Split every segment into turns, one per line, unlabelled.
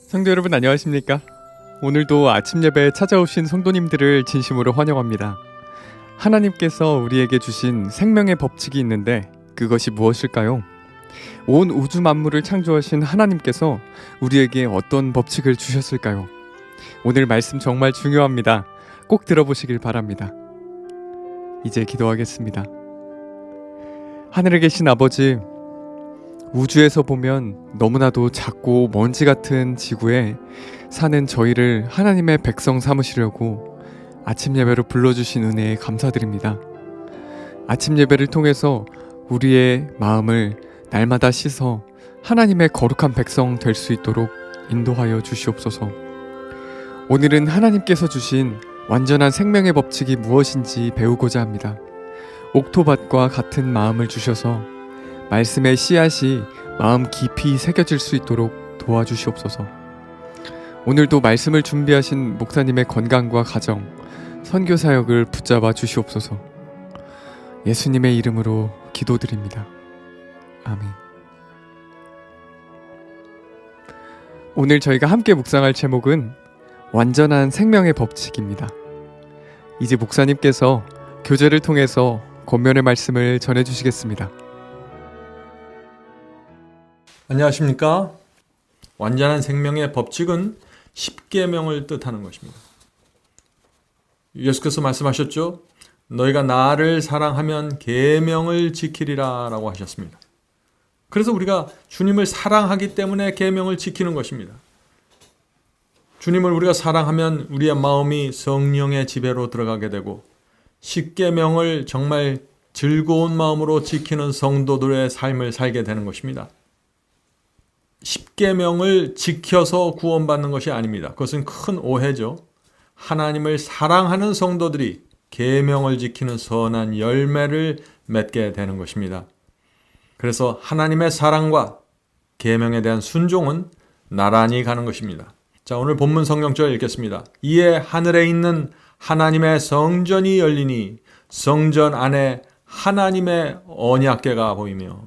성도 여러분 안녕하십니까? 오늘도 아침 예배에 찾아오신 성도님들을 진심으로 환영합니다. 하나님께서 우리에게 주신 생명의 법칙이 있는데 그것이 무엇일까요? 온 우주 만물을 창조하신 하나님께서 우리에게 어떤 법칙을 주셨을까요? 오늘 말씀 정말 중요합니다. 꼭 들어보시길 바랍니다. 이제 기도하겠습니다. 하늘에 계신 아버지, 우주에서 보면 너무나도 작고 먼지 같은 지구에 사는 저희를 하나님의 백성 삼으시려고 아침 예배로 불러주신 은혜에 감사드립니다. 아침 예배를 통해서 우리의 마음을 날마다 씻어 하나님의 거룩한 백성 될 수 있도록 인도하여 주시옵소서. 오늘은 하나님께서 주신 완전한 생명의 법칙이 무엇인지 배우고자 합니다. 옥토밭과 같은 마음을 주셔서 말씀의 씨앗이 마음 깊이 새겨질 수 있도록 도와주시옵소서. 오늘도 말씀을 준비하신 목사님의 건강과 가정, 선교 사역을 붙잡아 주시옵소서. 예수님의 이름으로 기도드립니다. 아멘. 오늘 저희가 함께 묵상할 제목은 완전한 생명의 법칙입니다. 이제 목사님께서 교제를 통해서 권면의 말씀을 전해주시겠습니다.
안녕하십니까? 완전한 생명의 법칙은 십계명을 뜻하는 것입니다. 예수께서 말씀하셨죠? 너희가 나를 사랑하면 계명을 지키리라 라고 하셨습니다. 그래서 우리가 주님을 사랑하기 때문에 계명을 지키는 것입니다. 주님을 우리가 사랑하면 우리의 마음이 성령의 지배로 들어가게 되고 십계명을 정말 즐거운 마음으로 지키는 성도들의 삶을 살게 되는 것입니다. 십계명을 지켜서 구원받는 것이 아닙니다. 그것은 큰 오해죠. 하나님을 사랑하는 성도들이 계명을 지키는 선한 열매를 맺게 되는 것입니다. 그래서 하나님의 사랑과 계명에 대한 순종은 나란히 가는 것입니다. 자, 오늘 본문 성경절 읽겠습니다. 이에 하늘에 있는 하나님의 성전이 열리니 성전 안에 하나님의 언약궤가 보이며.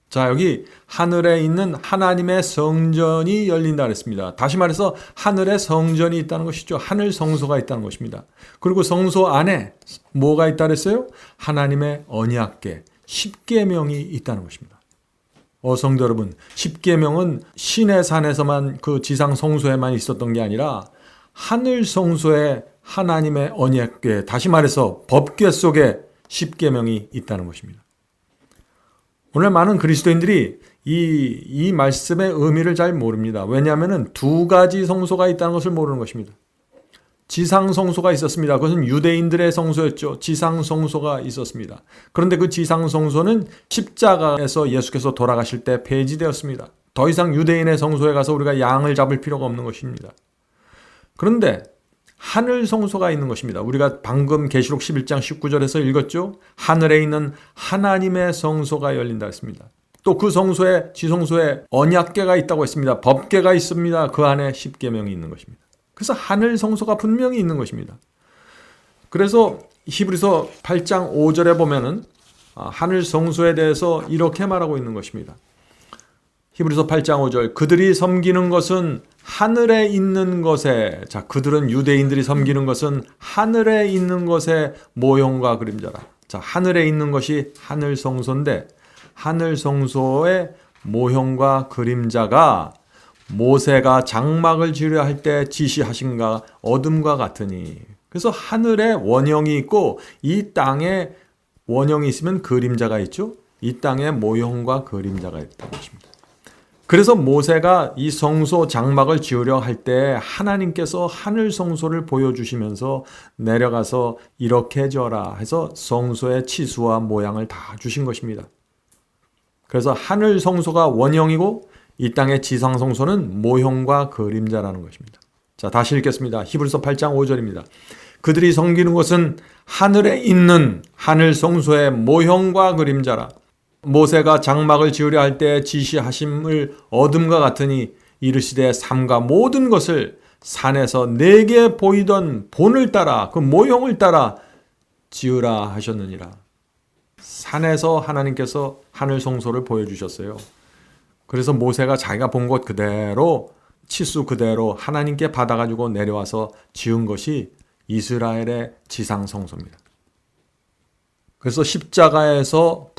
자, 여기 하늘에 있는 하나님의 성전이 열린다 그랬습니다. 다시 말해서 하늘에 성전이 있다는 것이죠. 하늘 성소가 있다는 것입니다. 그리고 성소 안에 뭐가 있다 그랬어요? 하나님의 언약궤, 십계명이 있다는 것입니다. 성도 여러분, 십계명은 신의 산에서만 그 지상 성소에만 있었던 게 아니라 하늘 성소에 하나님의 언약궤, 다시 말해서 법궤 속에 십계명이 있다는 것입니다. 오늘 많은 그리스도인들이 이 말씀의 의미를 잘 모릅니다. 왜냐하면 두 가지 성소가 있다는 것을 모르는 것입니다. 지상 성소가 있었습니다. 그것은 유대인들의 성소였죠. 지상 성소가 있었습니다. 그런데 그 지상 성소는 십자가에서 예수께서 돌아가실 때 폐지되었습니다. 더 이상 유대인의 성소에 가서 우리가 양을 잡을 필요가 없는 것입니다. 그런데 하늘 성소가 있는 것입니다. 우리가 방금 계시록 11장 19절에서 읽었죠. 하늘에 있는 하나님의 성소가 열린다 했습니다. 또 그 성소에, 지성소에 언약궤가 있다고 했습니다. 법궤가 있습니다. 그 안에 십계명이 있는 것입니다. 그래서 하늘 성소가 분명히 있는 것입니다. 그래서 히브리서 8장 5절에 보면은 하늘 성소에 대해서 이렇게 말하고 있는 것입니다. 히브리서 8장 5절, 그들이 섬기는 것은 하늘에 있는 것에, 자, 그들은 유대인들이 섬기는 것은 하늘에 있는 것의 모형과 그림자라. 자, 하늘에 있는 것이 하늘 성소인데 하늘 성소의 모형과 그림자가 모세가 장막을 지으려 할 때 지시하신가 어둠과 같으니. 그래서 하늘에 원형이 있고 이 땅에 원형이 있으면 그림자가 있죠. 이 땅에 모형과 그림자가 있다는 것입니다. 그래서 모세가 이 성소 장막을 지으려 할 때 하나님께서 하늘 성소를 보여주시면서 내려가서 이렇게 지어라 해서 성소의 치수와 모양을 다 주신 것입니다. 그래서 하늘 성소가 원형이고 이 땅의 지상 성소는 모형과 그림자라는 것입니다. 자, 다시 읽겠습니다. 히브리서 8장 5절입니다. 그들이 섬기는 것은 하늘에 있는 하늘 성소의 모형과 그림자라. 모세가 장막을 지으려 할 때 지시하심을 어둠과 같으니 이르시되 삼가 모든 것을 산에서 내게 보이던 본을 따라 그 모형을 따라 지으라 하셨느니라. 산에서 하나님께서 하늘 성소를 보여주셨어요. 그래서 모세가 자기가 본 것 그대로 치수 그대로 하나님께 받아가지고 내려와서 지은 것이 이스라엘의 지상 성소입니다. 그래서 십자가에서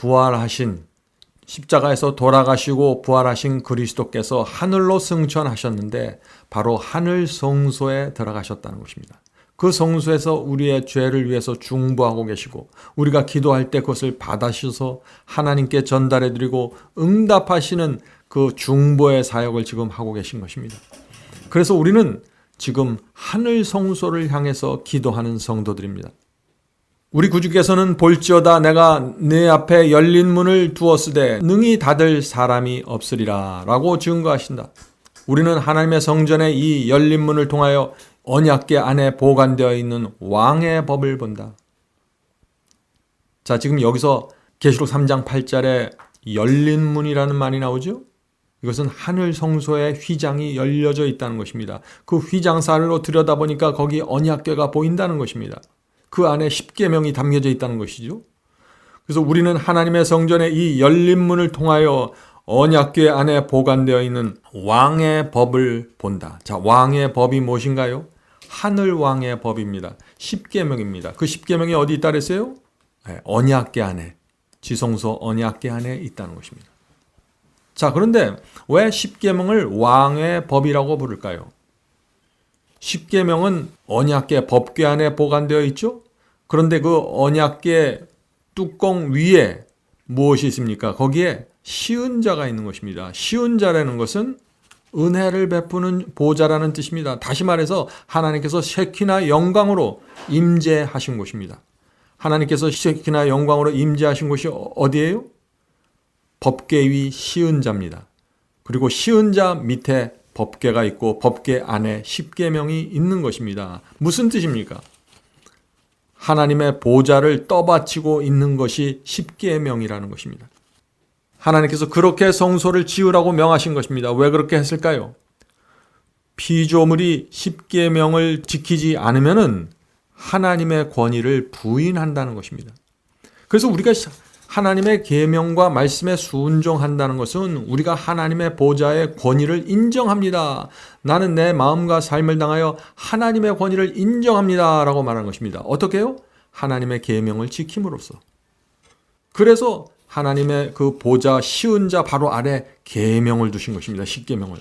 돌아가시고 부활하신 그리스도께서 하늘로 승천하셨는데 바로 하늘 성소에 들어가셨다는 것입니다. 그 성소에서 우리의 죄를 위해서 중보하고 계시고 우리가 기도할 때 그것을 받아셔서 하나님께 전달해 드리고 응답하시는 그 중보의 사역을 지금 하고 계신 것입니다. 그래서 우리는 지금 하늘 성소를 향해서 기도하는 성도들입니다. 우리 구주께서는 볼지어다 내가 내 앞에 열린 문을 두었으되 능히 닫을 사람이 없으리라 라고 증거하신다. 우리는 하나님의 성전에 이 열린 문을 통하여 언약궤 안에 보관되어 있는 왕의 법을 본다. 자, 지금 여기서 계시록 3장 8절에 열린 문이라는 말이 나오죠? 이것은 하늘 성소의 휘장이 열려져 있다는 것입니다. 그 휘장사로 들여다보니까 거기 언약궤가 보인다는 것입니다. 그 안에 십계명이 담겨져 있다는 것이죠. 그래서 우리는 하나님의 성전에 이 열린 문을 통하여 언약궤 안에 보관되어 있는 왕의 법을 본다. 자, 왕의 법이 무엇인가요? 하늘 왕의 법입니다. 십계명입니다. 그 십계명이 어디 있다 그랬어요? 네, 언약궤 안에, 지성소 언약궤 안에 있다는 것입니다. 자, 그런데 왜 십계명을 왕의 법이라고 부를까요? 십계명은 언약궤 법궤 안에 보관되어 있죠? 그런데 그 언약궤 뚜껑 위에 무엇이 있습니까? 거기에 시은자가 있는 것입니다. 시은자라는 것은 은혜를 베푸는 보좌라는 뜻입니다. 다시 말해서 하나님께서 셰키나 영광으로 임재하신 곳입니다. 하나님께서 셰키나 영광으로 임재하신 곳이 어디예요? 법궤 위 시은자입니다. 그리고 시은자 밑에 법궤가 있고 법궤 안에 십계명이 있는 것입니다. 무슨 뜻입니까? 하나님의 보좌를 떠받치고 있는 것이 십계명이라는 것입니다. 하나님께서 그렇게 성소를 지으라고 명하신 것입니다. 왜 그렇게 했을까요? 피조물이 십계명을 지키지 않으면은 하나님의 권위를 부인한다는 것입니다. 그래서 우리가 하나님의 계명과 말씀에 순종한다는 것은 우리가 하나님의 보좌의 권위를 인정합니다. 나는 내 마음과 삶을 당하여 하나님의 권위를 인정합니다. 라고 말하는 것입니다. 어떻게 해요? 하나님의 계명을 지킴으로써. 그래서 하나님의 그 보좌 시은자 바로 아래 계명을 두신 것입니다. 십계명을.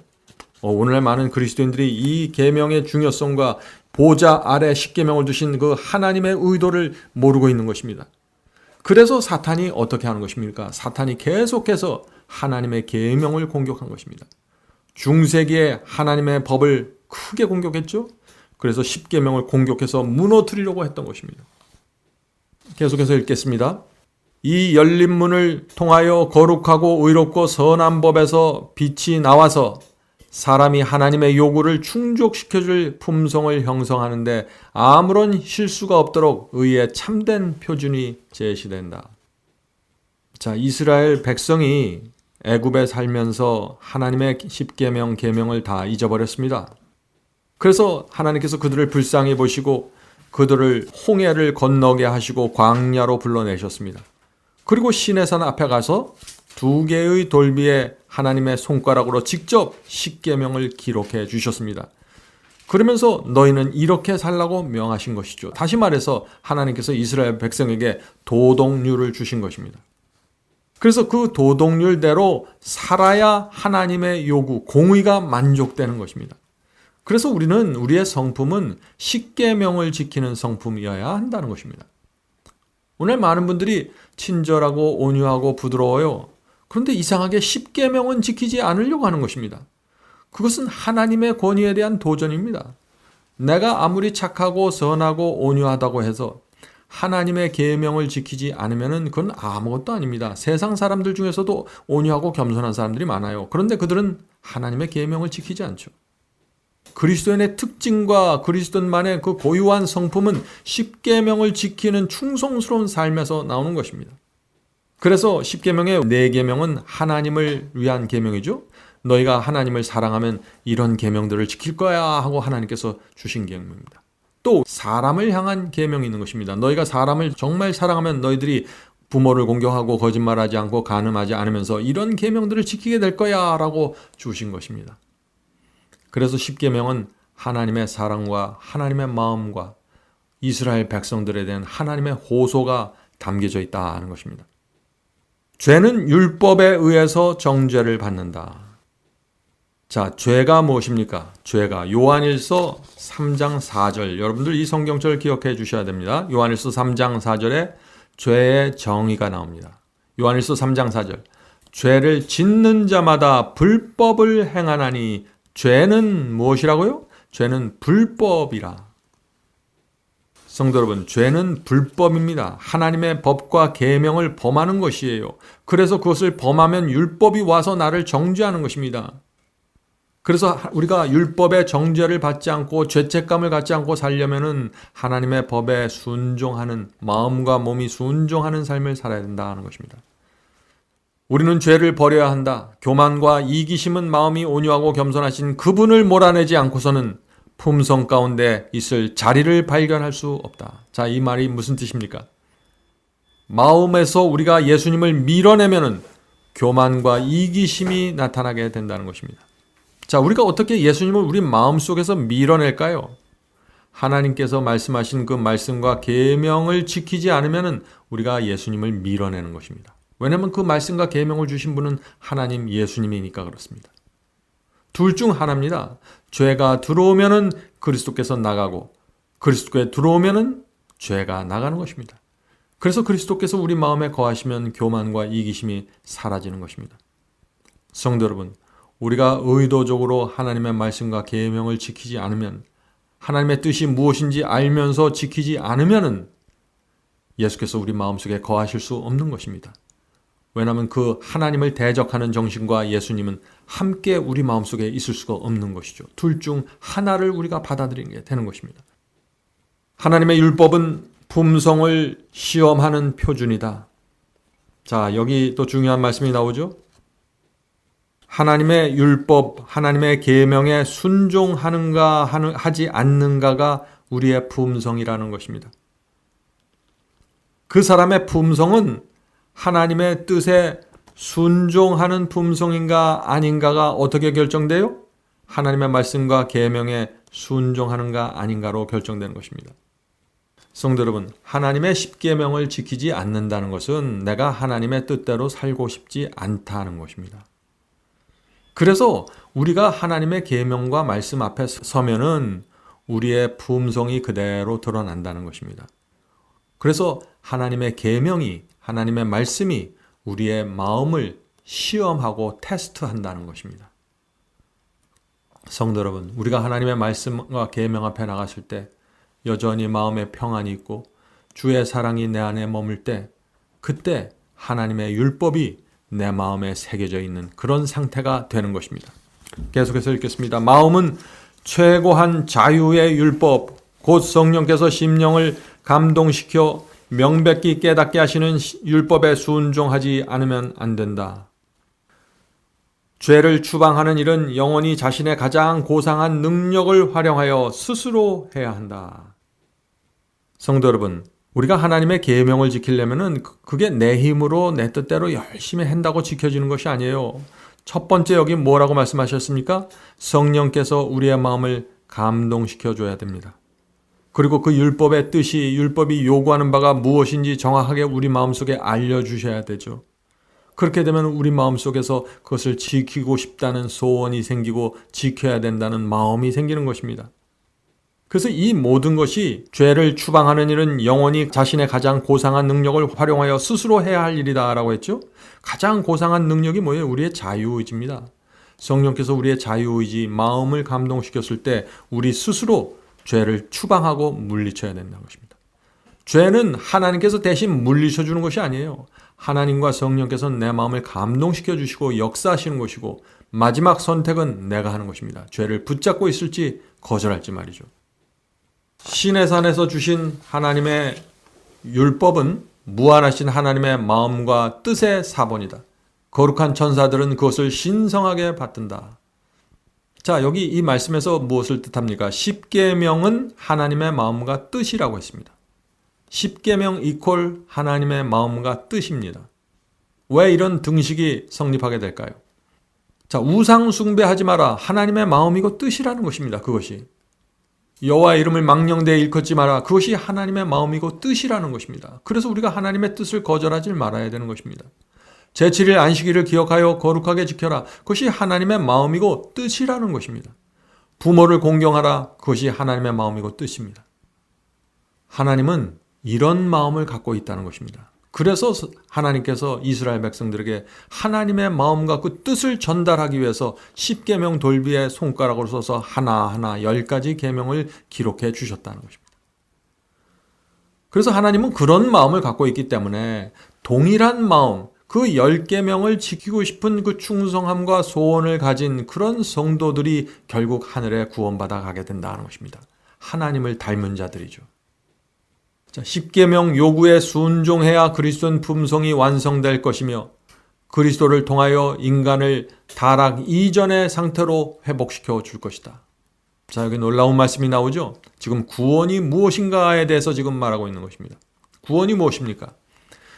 오늘날 많은 그리스도인들이 이 계명의 중요성과 보좌 아래 십계명을 두신 그 하나님의 의도를 모르고 있는 것입니다. 그래서 사탄이 어떻게 하는 것입니까? 사탄이 계속해서 하나님의 계명을 공격한 것입니다. 중세기에 하나님의 법을 크게 공격했죠. 그래서 십계명을 공격해서 무너뜨리려고 했던 것입니다. 계속해서 읽겠습니다. 이 열린 문을 통하여 거룩하고 의롭고 선한 법에서 빛이 나와서 사람이 하나님의 요구를 충족시켜줄 품성을 형성하는데 아무런 실수가 없도록 의의 참된 표준이 제시된다. 자, 이스라엘 백성이 애굽에 살면서 하나님의 십계명, 계명을 다 잊어버렸습니다. 그래서 하나님께서 그들을 불쌍히 보시고 그들을 홍해를 건너게 하시고 광야로 불러내셨습니다. 그리고 시내산 앞에 가서 2개의 돌비에 하나님의 손가락으로 직접 십계명을 기록해 주셨습니다. 그러면서 너희는 이렇게 살라고 명하신 것이죠. 다시 말해서 하나님께서 이스라엘 백성에게 도덕률을 주신 것입니다. 그래서 그 도덕률대로 살아야 하나님의 요구, 공의가 만족되는 것입니다. 그래서 우리는 우리의 성품은 십계명을 지키는 성품이어야 한다는 것입니다. 오늘 많은 분들이 친절하고 온유하고 부드러워요. 그런데 이상하게 십계명은 지키지 않으려고 하는 것입니다. 그것은 하나님의 권위에 대한 도전입니다. 내가 아무리 착하고 선하고 온유하다고 해서 하나님의 계명을 지키지 않으면 그건 아무것도 아닙니다. 세상 사람들 중에서도 온유하고 겸손한 사람들이 많아요. 그런데 그들은 하나님의 계명을 지키지 않죠. 그리스도인의 특징과 그리스도인만의 그 고유한 성품은 십계명을 지키는 충성스러운 삶에서 나오는 것입니다. 그래서 십계명의 4계명은 하나님을 위한 계명이죠. 너희가 하나님을 사랑하면 이런 계명들을 지킬 거야 하고 하나님께서 주신 계명입니다. 또 사람을 향한 계명이 있는 것입니다. 너희가 사람을 정말 사랑하면 너희들이 부모를 공경하고 거짓말하지 않고 간음하지 않으면서 이런 계명들을 지키게 될 거야 라고 주신 것입니다. 그래서 십계명은 하나님의 사랑과 하나님의 마음과 이스라엘 백성들에 대한 하나님의 호소가 담겨져 있다 하는 것입니다. 죄는 율법에 의해서 정죄를 받는다. 자, 죄가 무엇입니까? 죄가 요한일서 3장 4절. 여러분들 이 성경절 기억해 주셔야 됩니다. 요한일서 3장 4절에 죄의 정의가 나옵니다. 요한일서 3장 4절. 죄를 짓는 자마다 불법을 행하나니 죄는 무엇이라고요? 죄는 불법이라. 성도 여러분, 죄는 불법입니다. 하나님의 법과 계명을 범하는 것이에요. 그래서 그것을 범하면 율법이 와서 나를 정죄하는 것입니다. 그래서 우리가 율법의 정죄를 받지 않고 죄책감을 갖지 않고 살려면은 하나님의 법에 순종하는, 마음과 몸이 순종하는 삶을 살아야 된다는 것입니다. 우리는 죄를 버려야 한다. 교만과 이기심은 마음이 온유하고 겸손하신 그분을 몰아내지 않고서는 품성 가운데 있을 자리를 발견할 수 없다. 자, 이 말이 무슨 뜻입니까? 마음에서 우리가 예수님을 밀어내면은 교만과 이기심이 나타나게 된다는 것입니다. 자, 우리가 어떻게 예수님을 우리 마음속에서 밀어낼까요? 하나님께서 말씀하신 그 말씀과 계명을 지키지 않으면은 우리가 예수님을 밀어내는 것입니다. 왜냐하면 그 말씀과 계명을 주신 분은 하나님 예수님이니까 그렇습니다. 둘 중 하나입니다. 죄가 들어오면은 그리스도께서 나가고 그리스도께 들어오면은 죄가 나가는 것입니다. 그래서 그리스도께서 우리 마음에 거하시면 교만과 이기심이 사라지는 것입니다. 성도 여러분, 우리가 의도적으로 하나님의 말씀과 계명을 지키지 않으면, 하나님의 뜻이 무엇인지 알면서 지키지 않으면은 예수께서 우리 마음속에 거하실 수 없는 것입니다. 왜냐하면 그 하나님을 대적하는 정신과 예수님은 함께 우리 마음속에 있을 수가 없는 것이죠. 둘 중 하나를 우리가 받아들이게 되는 것입니다. 하나님의 율법은 품성을 시험하는 표준이다. 자, 여기 또 중요한 말씀이 나오죠. 하나님의 율법, 하나님의 계명에 순종하는가 하지 않는가가 우리의 품성이라는 것입니다. 그 사람의 품성은 하나님의 뜻에 순종하는 품성인가 아닌가가 어떻게 결정돼요? 하나님의 말씀과 계명에 순종하는가 아닌가로 결정되는 것입니다. 성도 여러분, 하나님의 십계명을 지키지 않는다는 것은 내가 하나님의 뜻대로 살고 싶지 않다는 것입니다. 그래서 우리가 하나님의 계명과 말씀 앞에 서면은 우리의 품성이 그대로 드러난다는 것입니다. 그래서 하나님의 계명이, 하나님의 말씀이 우리의 마음을 시험하고 테스트한다는 것입니다. 성도 여러분, 우리가 하나님의 말씀과 계명 앞에 나갔을 때 여전히 마음에 평안이 있고 주의 사랑이 내 안에 머물 때, 그때 하나님의 율법이 내 마음에 새겨져 있는 그런 상태가 되는 것입니다. 계속해서 읽겠습니다. 마음은 최고한 자유의 율법, 곧 성령께서 심령을 감동시켜 명백히 깨닫게 하시는 율법에 순종하지 않으면 안 된다. 죄를 추방하는 일은 영원히 자신의 가장 고상한 능력을 활용하여 스스로 해야 한다. 성도 여러분, 우리가 하나님의 계명을 지키려면은 그게 내 힘으로 내 뜻대로 열심히 한다고 지켜지는 것이 아니에요. 첫 번째 여기 뭐라고 말씀하셨습니까? 성령께서 우리의 마음을 감동시켜 줘야 됩니다. 그리고 그 율법의 뜻이, 율법이 요구하는 바가 무엇인지 정확하게 우리 마음속에 알려주셔야 되죠. 그렇게 되면 우리 마음속에서 그것을 지키고 싶다는 소원이 생기고 지켜야 된다는 마음이 생기는 것입니다. 그래서 이 모든 것이 죄를 추방하는 일은 영원히 자신의 가장 고상한 능력을 활용하여 스스로 해야 할 일이다 라고 했죠. 가장 고상한 능력이 뭐예요? 우리의 자유의지입니다. 성령께서 우리의 자유의지, 마음을 감동시켰을 때 우리 스스로 죄를 추방하고 물리쳐야 된다는 것입니다. 죄는 하나님께서 대신 물리쳐 주는 것이 아니에요. 하나님과 성령께서 내 마음을 감동시켜 주시고 역사하시는 것이고 마지막 선택은 내가 하는 것입니다. 죄를 붙잡고 있을지 거절할지 말이죠. 시내산에서 주신 하나님의 율법은 무한하신 하나님의 마음과 뜻의 사본이다. 거룩한 천사들은 그것을 신성하게 받든다. 자, 여기 이 말씀에서 무엇을 뜻합니까? 십계명은 하나님의 마음과 뜻이라고 했습니다. 십계명 이퀄 하나님의 마음과 뜻입니다. 왜 이런 등식이 성립하게 될까요? 자, 우상 숭배하지 마라. 하나님의 마음이고 뜻이라는 것입니다. 그것이. 여호와의 이름을 망령되이 일컫지 마라. 그것이 하나님의 마음이고 뜻이라는 것입니다. 그래서 우리가 하나님의 뜻을 거절하지 말아야 되는 것입니다. 제7일 안식일을 기억하여 거룩하게 지켜라. 그것이 하나님의 마음이고 뜻이라는 것입니다. 부모를 공경하라. 그것이 하나님의 마음이고 뜻입니다. 하나님은 이런 마음을 갖고 있다는 것입니다. 그래서 하나님께서 이스라엘 백성들에게 하나님의 마음과 그 뜻을 전달하기 위해서 10계명 돌비에 손가락으로 써서 하나하나 10가지 계명을 기록해 주셨다는 것입니다. 그래서 하나님은 그런 마음을 갖고 있기 때문에 동일한 마음, 그 10계명을 지키고 싶은 그 충성함과 소원을 가진 그런 성도들이 결국 하늘에 구원받아 가게 된다는 것입니다. 하나님을 닮은 자들이죠. 자, 10계명 요구에 순종해야 그리스도인 품성이 완성될 것이며 그리스도를 통하여 인간을 타락 이전의 상태로 회복시켜 줄 것이다. 자, 여기 놀라운 말씀이 나오죠. 지금 구원이 무엇인가에 대해서 지금 말하고 있는 것입니다. 구원이 무엇입니까?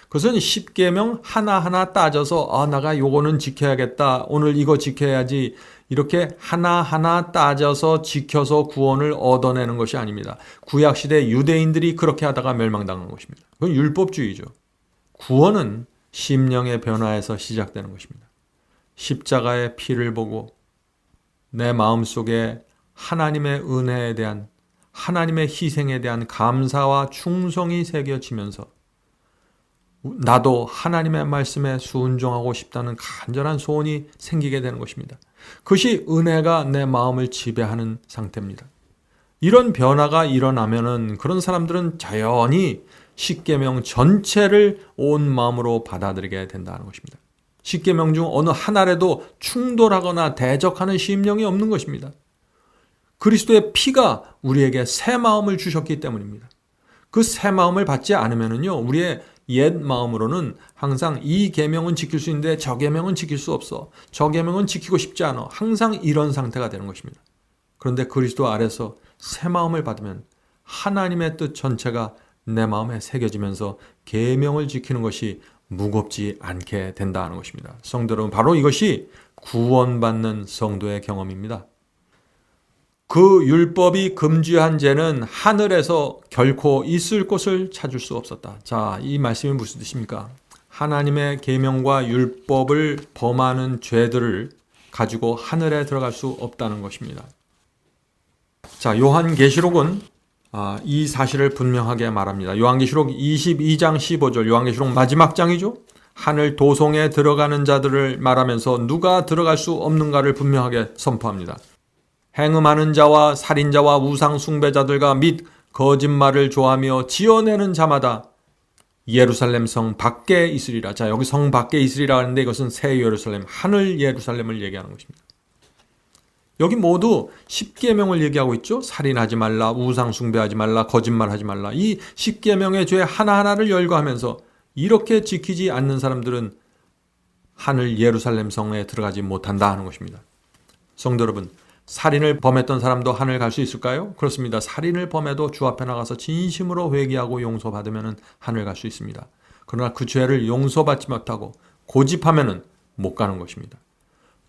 그것은 10계명 하나하나 따져서 내가 요거는 지켜야겠다. 오늘 이거 지켜야지. 이렇게 하나하나 따져서 지켜서 구원을 얻어내는 것이 아닙니다. 구약시대 유대인들이 그렇게 하다가 멸망당한 것입니다. 그건 율법주의죠. 구원은 심령의 변화에서 시작되는 것입니다. 십자가의 피를 보고 내 마음속에 하나님의 은혜에 대한, 하나님의 희생에 대한 감사와 충성이 새겨지면서 나도 하나님의 말씀에 순종하고 싶다는 간절한 소원이 생기게 되는 것입니다. 그것이 은혜가 내 마음을 지배하는 상태입니다. 이런 변화가 일어나면은 그런 사람들은 자연히 10계명 전체를 온 마음으로 받아들이게 된다는 것입니다. 10계명 중 어느 하나라도 충돌하거나 대적하는 심령이 없는 것입니다. 그리스도의 피가 우리에게 새 마음을 주셨기 때문입니다. 그 새 마음을 받지 않으면은요, 우리의 옛 마음으로는 항상 이 계명은 지킬 수 있는데 저 계명은 지킬 수 없어. 저 계명은 지키고 싶지 않아. 항상 이런 상태가 되는 것입니다. 그런데 그리스도 아래서 새 마음을 받으면 하나님의 뜻 전체가 내 마음에 새겨지면서 계명을 지키는 것이 무겁지 않게 된다는 것입니다. 성도 여러분, 바로 이것이 구원받는 성도의 경험입니다. 그 율법이 금지한 죄는 하늘에서 결코 있을 곳을 찾을 수 없었다. 자, 이 말씀이 무슨 뜻입니까? 하나님의 계명과 율법을 범하는 죄들을 가지고 하늘에 들어갈 수 없다는 것입니다. 자, 요한계시록은 이 사실을 분명하게 말합니다. 요한계시록 22장 15절, 요한계시록 마지막 장이죠. 하늘 도성에 들어가는 자들을 말하면서 누가 들어갈 수 없는가를 분명하게 선포합니다. 행음하는 자와 살인자와 우상 숭배자들과 및 거짓말을 좋아하며 지어내는 자마다 예루살렘 성 밖에 있으리라. 자, 여기 성 밖에 있으리라 하는데 이것은 새 예루살렘, 하늘 예루살렘을 얘기하는 것입니다. 여기 모두 10계명을 얘기하고 있죠. 살인하지 말라, 우상 숭배하지 말라, 거짓말하지 말라. 이 10계명의 죄 하나하나를 열거하면서 이렇게 지키지 않는 사람들은 하늘 예루살렘 성에 들어가지 못한다 하는 것입니다. 성도 여러분, 살인을 범했던 사람도 하늘 갈 수 있을까요? 그렇습니다. 살인을 범해도 주 앞에 나가서 진심으로 회개하고 용서받으면 하늘 갈 수 있습니다. 그러나 그 죄를 용서받지 못하고 고집하면 못 가는 것입니다.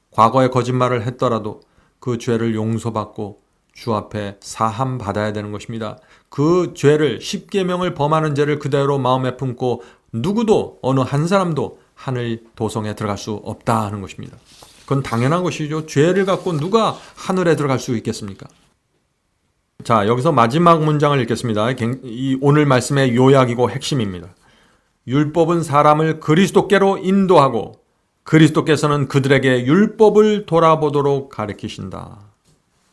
과거에 거짓말을 했더라도 그 죄를 용서받고 주 앞에 사함 받아야 되는 것입니다. 그 죄를 10계명을 범하는 죄를 그대로 마음에 품고 누구도 어느 한 사람도 하늘 도성에 들어갈 수 없다 하는 것입니다. 그건 당연한 것이죠. 죄를 갖고 누가 하늘에 들어갈 수 있겠습니까? 자, 여기서 마지막 문장을 읽겠습니다. 이 오늘 말씀의 요약이고 핵심입니다. 율법은 사람을 그리스도께로 인도하고 그리스도께서는 그들에게 율법을 돌아보도록 가르치신다.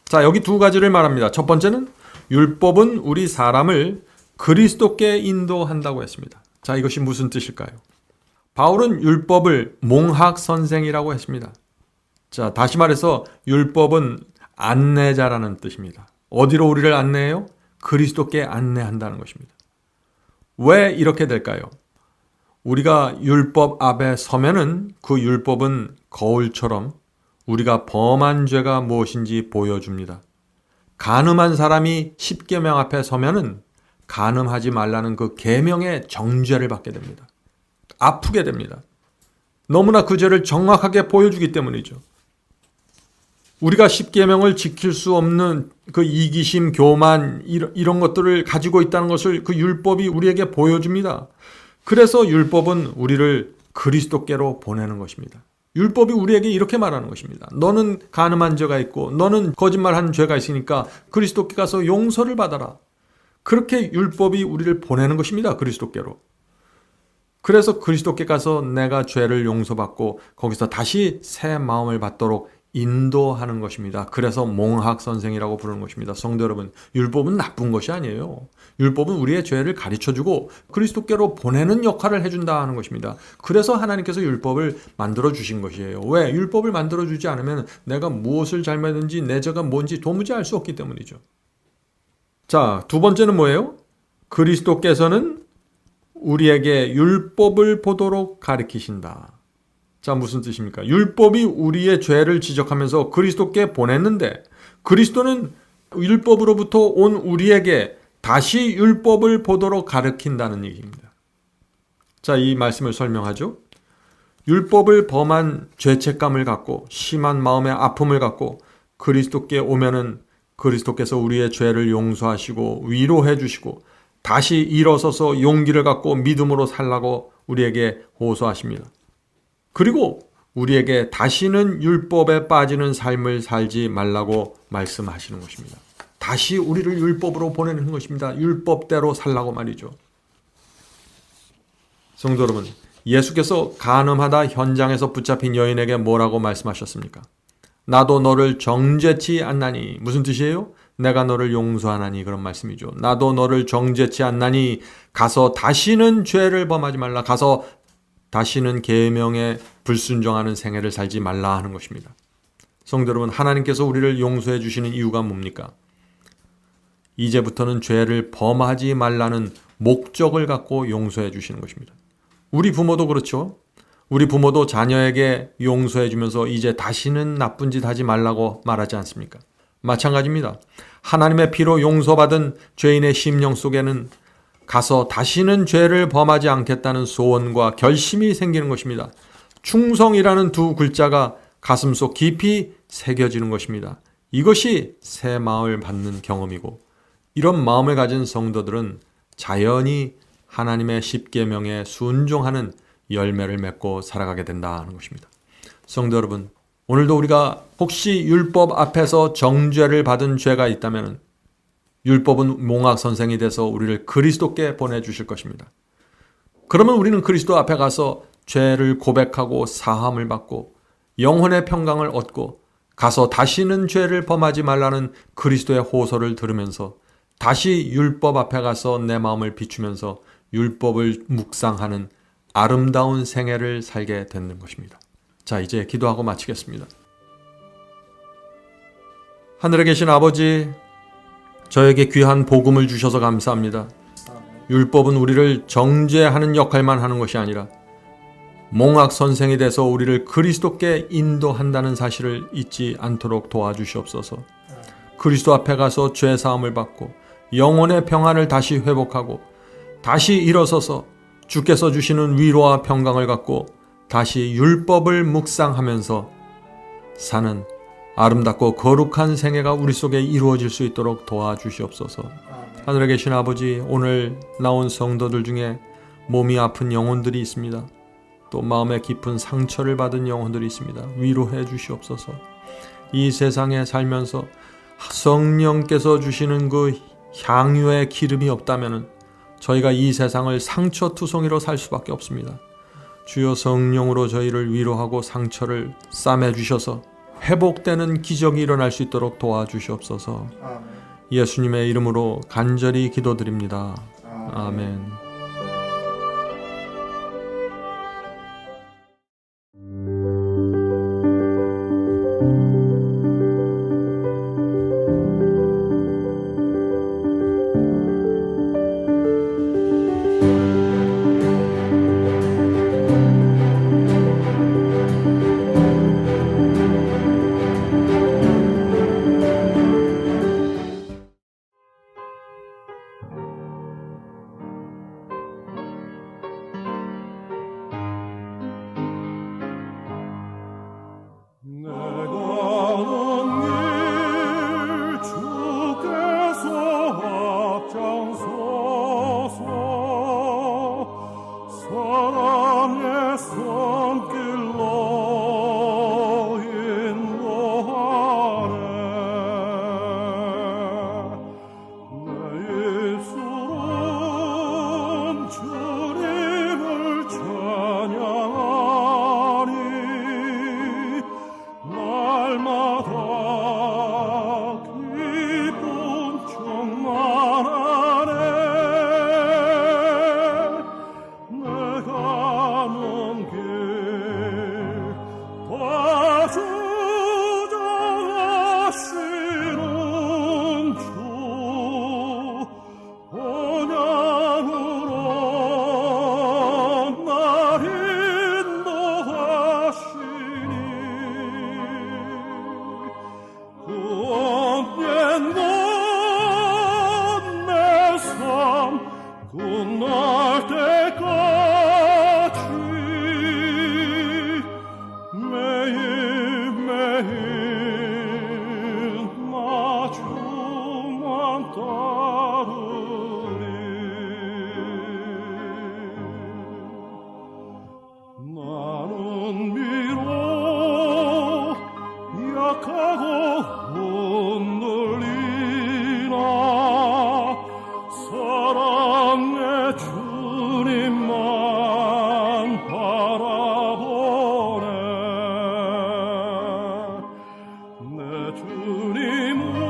자, 여기 두 가지를 말합니다. 첫 번째는 율법은 우리 사람을 그리스도께 인도한다고 했습니다. 자, 이것이 무슨 뜻일까요? 바울은 율법을 몽학 선생이라고 했습니다. 자, 다시 말해서 율법은 안내자라는 뜻입니다. 어디로 우리를 안내해요? 그리스도께 안내한다는 것입니다. 왜 이렇게 될까요? 우리가 율법 앞에 서면은 그 율법은 거울처럼 우리가 범한 죄가 무엇인지 보여줍니다. 간음한 사람이 10계명 앞에 서면은 간음하지 말라는 그 계명의 정죄를 받게 됩니다. 아프게 됩니다. 너무나 그 죄를 정확하게 보여주기 때문이죠. 우리가 십계명을 지킬 수 없는 그 이기심, 교만 이런 것들을 가지고 있다는 것을 그 율법이 우리에게 보여줍니다. 그래서 율법은 우리를 그리스도께로 보내는 것입니다. 율법이 우리에게 이렇게 말하는 것입니다. 너는 간음한 죄가 있고 너는 거짓말한 죄가 있으니까 그리스도께 가서 용서를 받아라. 그렇게 율법이 우리를 보내는 것입니다. 그리스도께로. 그래서 그리스도께 가서 내가 죄를 용서받고 거기서 다시 새 마음을 받도록 인도하는 것입니다. 그래서 몽학 선생이라고 부르는 것입니다. 성도 여러분, 율법은 나쁜 것이 아니에요. 율법은 우리의 죄를 가르쳐주고 그리스도께로 보내는 역할을 해준다 하는 것입니다. 그래서 하나님께서 율법을 만들어 주신 것이에요. 왜? 율법을 만들어 주지 않으면 내가 무엇을 잘못했는지 내 죄가 뭔지 도무지 알 수 없기 때문이죠. 자, 두 번째는 뭐예요? 그리스도께서는 우리에게 율법을 보도록 가르치신다. 자, 무슨 뜻입니까? 율법이 우리의 죄를 지적하면서 그리스도께 보냈는데 그리스도는 율법으로부터 온 우리에게 다시 율법을 보도록 가르친다는 얘기입니다. 자, 이 말씀을 설명하죠. 율법을 범한 죄책감을 갖고 심한 마음의 아픔을 갖고 그리스도께 오면은 그리스도께서 우리의 죄를 용서하시고 위로해 주시고 다시 일어서서 용기를 갖고 믿음으로 살라고 우리에게 호소하십니다. 그리고 우리에게 다시는 율법에 빠지는 삶을 살지 말라고 말씀하시는 것입니다. 다시 우리를 율법으로 보내는 것입니다. 율법대로 살라고 말이죠. 성도 여러분, 예수께서 간음하다 현장에서 붙잡힌 여인에게 뭐라고 말씀하셨습니까? 나도 너를 정죄치 않나니. 무슨 뜻이에요? 내가 너를 용서하나니, 그런 말씀이죠. 나도 너를 정죄치 않나니 가서 다시는 죄를 범하지 말라. 가서 다시는 계명에 불순종하는 생애를 살지 말라 하는 것입니다. 성도 여러분, 하나님께서 우리를 용서해 주시는 이유가 뭡니까? 이제부터는 죄를 범하지 말라는 목적을 갖고 용서해 주시는 것입니다. 우리 부모도 그렇죠. 우리 부모도 자녀에게 용서해 주면서 이제 다시는 나쁜 짓 하지 말라고 말하지 않습니까? 마찬가지입니다. 하나님의 피로 용서받은 죄인의 심령 속에는 가서 다시는 죄를 범하지 않겠다는 소원과 결심이 생기는 것입니다. 충성이라는 두 글자가 가슴속 깊이 새겨지는 것입니다. 이것이 새 마음을 받는 경험이고, 이런 마음을 가진 성도들은 자연히 하나님의 십계명에 순종하는 열매를 맺고 살아가게 된다는 것입니다. 성도 여러분, 오늘도 우리가 혹시 율법 앞에서 정죄를 받은 죄가 있다면 율법은 몽학 선생이 돼서 우리를 그리스도께 보내주실 것입니다. 그러면 우리는 그리스도 앞에 가서 죄를 고백하고 사함을 받고 영혼의 평강을 얻고 가서 다시는 죄를 범하지 말라는 그리스도의 호소를 들으면서 다시 율법 앞에 가서 내 마음을 비추면서 율법을 묵상하는 아름다운 생애를 살게 되는 것입니다. 자, 이제 기도하고 마치겠습니다. 하늘에 계신 아버지, 저에게 귀한 복음을 주셔서 감사합니다. 율법은 우리를 정죄하는 역할만 하는 것이 아니라 몽학 선생이 돼서 우리를 그리스도께 인도한다는 사실을 잊지 않도록 도와주시옵소서. 그리스도 앞에 가서 죄 사함을 받고 영혼의 평안을 다시 회복하고 다시 일어서서 주께서 주시는 위로와 평강을 갖고 다시 율법을 묵상하면서 사는 아름답고 거룩한 생애가 우리 속에 이루어질 수 있도록 도와주시옵소서. 하늘에 계신 아버지, 오늘 나온 성도들 중에 몸이 아픈 영혼들이 있습니다. 또 마음에 깊은 상처를 받은 영혼들이 있습니다. 위로해 주시옵소서. 이 세상에 살면서 성령께서 주시는 그 향유의 기름이 없다면 저희가 이 세상을 상처투성이로 살 수밖에 없습니다. 주여, 성령으로 저희를 위로하고 상처를 싸매 주셔서 회복되는 기적이 일어날 수 있도록 도와주시옵소서. 예수님의 이름으로 간절히 기도드립니다. 아멘.
내 몸